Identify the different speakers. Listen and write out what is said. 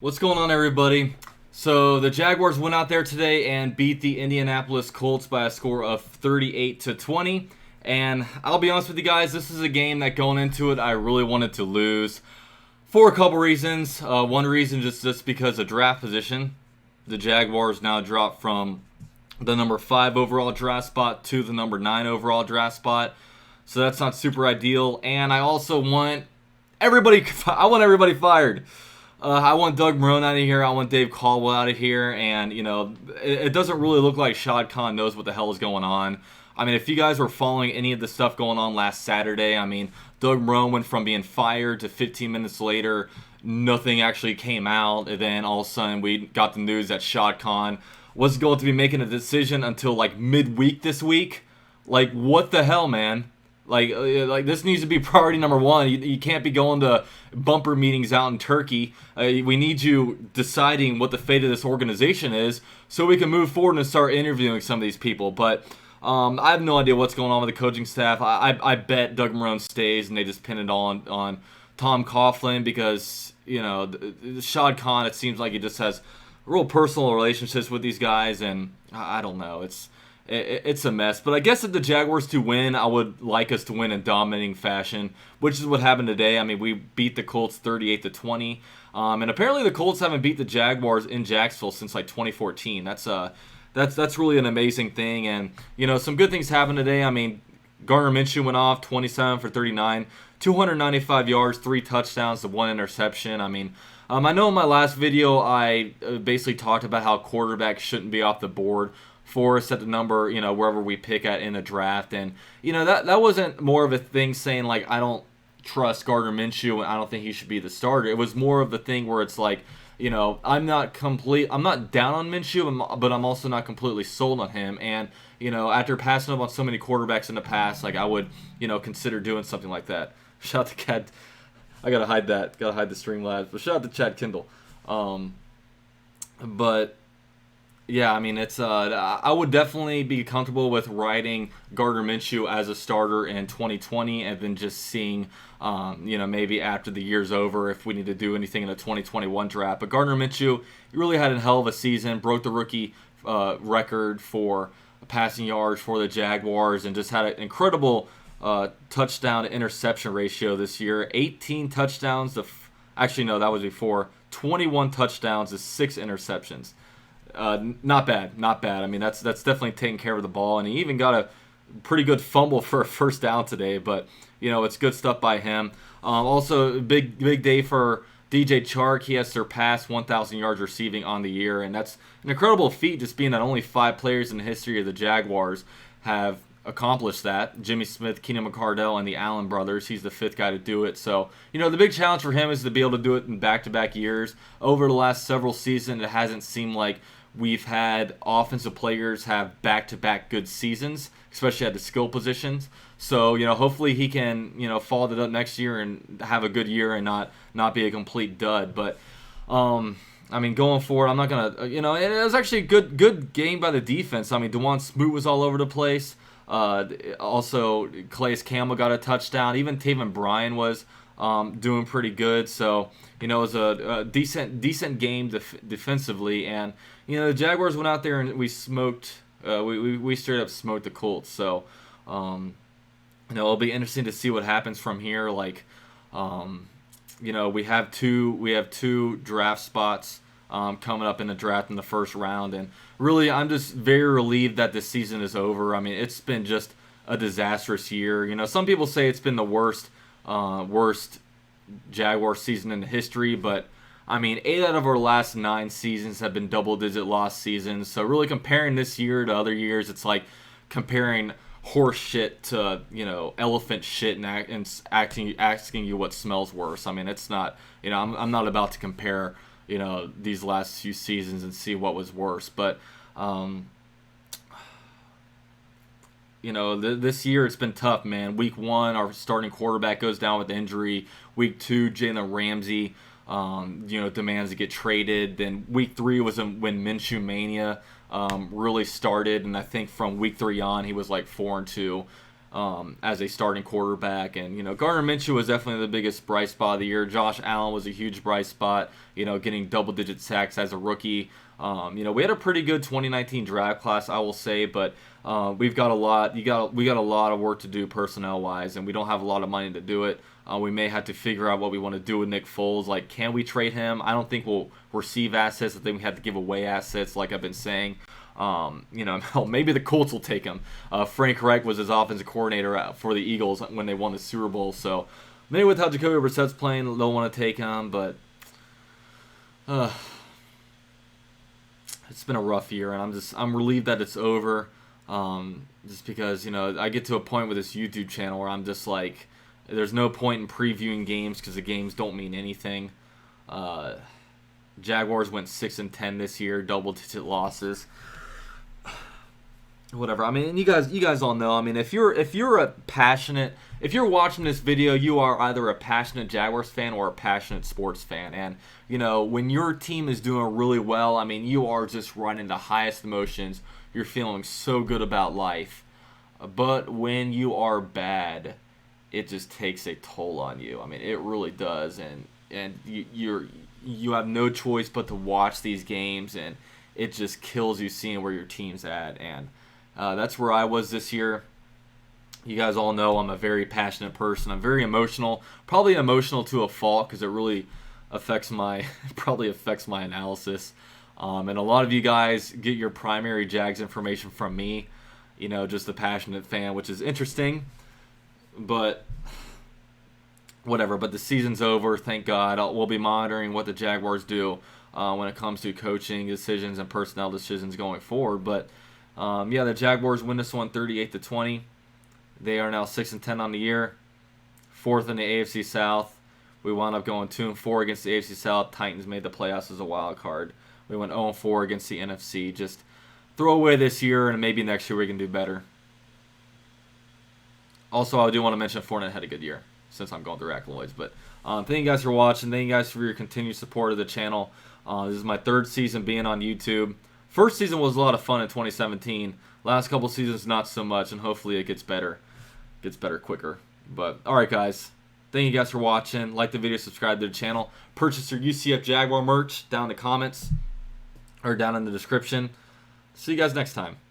Speaker 1: What's going on, everybody? So the Jaguars went out there today and beat the Indianapolis Colts by a score of 38-20. And I'll be honest with you guys, this is a game that going into it, I really wanted to lose for a couple reasons. One reason just because of draft position. The Jaguars now dropped from the number 5 overall draft spot to the number 9 overall draft spot. So that's not super ideal. And I also want everybody fired. I want Doug Marrone out of here. I want Dave Caldwell out of here. And, it doesn't really look like Shad Khan knows what the hell is going on. I mean, if you guys were following any of the stuff going on last Saturday, I mean, Doug Marrone went from being fired to 15 minutes later, nothing actually came out. And then all of a sudden we got the news that Shad Khan was going to be making a decision until like midweek this week. Like, what the hell, man? Like this needs to be priority number one. You can't be going to bumper meetings out in Turkey. We need you deciding what the fate of this organization is so we can move forward and start interviewing some of these people. But I have no idea what's going on with the coaching staff. I bet Doug Marrone stays and they just pin it on Tom Coughlin because, Shad Khan, it seems like he just has real personal relationships with these guys. And I don't know. It's a mess. But I guess if the Jaguars to win, I would like us to win in dominating fashion, which is what happened today. I mean, we beat the Colts 38-20. And apparently the Colts haven't beat the Jaguars in Jacksonville since like 2014. That's really an amazing thing. And, some good things happened today. I mean, Gardner Minshew went off 27 for 39, 295 yards, 3 touchdowns to 1 interception. I mean, I know in my last video I basically talked about how quarterbacks shouldn't be off the board for us at the number, wherever we pick at in the draft. And, that wasn't more of a thing saying, like, I don't trust Gardner Minshew and I don't think he should be the starter. It was more of the thing where it's like, I'm not down on Minshew, but I'm also not completely sold on him. And, after passing up on so many quarterbacks in the past, like, I would, consider doing something like that. Shout out to Cat. I gotta hide that. Gotta hide the Streamlabs. But shout out to Chad Kindle. But yeah, I mean, it's I would definitely be comfortable with riding Gardner Minshew as a starter in 2020 and then just seeing, maybe after the year's over if we need to do anything in the 2021 draft. But Gardner Minshew, he really had a hell of a season, broke the rookie record for passing yards for the Jaguars, and just had an incredible touchdown to interception ratio this year. 18 touchdowns to, actually no, that was before. 21 touchdowns to 6 interceptions. Not bad. I mean, that's definitely taking care of the ball, and he even got a pretty good fumble for a first down today. But it's good stuff by him. Also, big day for DJ Chark. He has surpassed 1,000 yards receiving on the year, and that's an incredible feat. Just being that only 5 players in the history of the Jaguars have accomplished that. Jimmy Smith, Keenan McCardell, and the Allen brothers. He's the 5th guy to do it. So, the big challenge for him is to be able to do it in back-to-back years. Over the last several seasons, it hasn't seemed like we've had offensive players have back-to-back good seasons, especially at the skill positions. So, hopefully he can, follow that up next year and have a good year and not be a complete dud. But, I mean, going forward, I'm not going to, it was actually a good game by the defense. I mean, Dewan Smoot was all over the place. Also, Calais Campbell got a touchdown. Even Taven Bryan was doing pretty good. So, it was a decent game defensively. And, the Jaguars went out there and we smoked. We straight up smoked the Colts. So, it'll be interesting to see what happens from here. Like, we have two draft spots coming up in the draft in the first round, and really, I'm just very relieved that this season is over. I mean, it's been just a disastrous year. Some people say it's been the worst Jaguar season in history, but I mean, 8 out of our last 9 seasons have been double-digit loss seasons. So really comparing this year to other years, it's like comparing horse shit to, elephant shit and asking you what smells worse. I mean, it's not, I'm not about to compare, these last few seasons and see what was worse. But, this year it's been tough, man. Week 1, our starting quarterback goes down with injury. Week 2, Jalen Ramsey, demands to get traded. Then week 3 was when Minshew Mania really started, and I think from week 3 on he was like 4-2. as a starting quarterback. And, Gardner Minshew was definitely the biggest bright spot of the year. Josh Allen was a huge bright spot, getting double-digit sacks as a rookie. We had a pretty good 2019 draft class, I will say, but we've got a lot. We got a lot of work to do personnel-wise, and we don't have a lot of money to do it. We may have to figure out what we want to do with Nick Foles. Like, can we trade him? I don't think we'll receive assets. I think we have to give away assets, like I've been saying. Maybe the Colts will take him. Frank Reich was his offensive coordinator for the Eagles when they won the Super Bowl. So maybe with how Jacoby Brissett's playing, they'll want to take him. But it's been a rough year, and I'm relieved that it's over. Just because I get to a point with this YouTube channel where I'm just like, there's no point in previewing games because the games don't mean anything. Jaguars went 6-10 this year, double-digit losses. Whatever. I mean, you guys all know. I mean, if you're watching this video, you are either a passionate Jaguars fan or a passionate sports fan. And when your team is doing really well, I mean, you are just running the highest emotions. You're feeling so good about life. But when you are bad, it just takes a toll on you. I mean, it really does, and you have no choice but to watch these games, and it just kills you seeing where your team's at. And that's where I was this year. You guys all know I'm a very passionate person. I'm very emotional, probably emotional to a fault because it really affects my analysis. And a lot of you guys get your primary Jags information from me, just a passionate fan, which is interesting. But whatever. But the season's over, thank God. We'll be monitoring what the Jaguars do when it comes to coaching decisions and personnel decisions going forward. But the Jaguars win this one 38-20. They are now 6-10 on the year, 4th in the AFC South. We wound up going 2-4 against the AFC South. Titans made the playoffs as a wild card. We went 0-4 against the NFC. Just throw away this year, and maybe next year we can do better. Also, I do want to mention Fournette had a good year, since I'm going through accolades. But thank you guys for watching. Thank you guys for your continued support of the channel. This is my 3rd season being on YouTube. First season was a lot of fun in 2017. Last couple seasons, not so much, and hopefully it gets better. Gets better quicker. But, alright guys. Thank you guys for watching. Like the video, subscribe to the channel. Purchase your UCF Jaguar merch down in the comments, or down in the description. See you guys next time.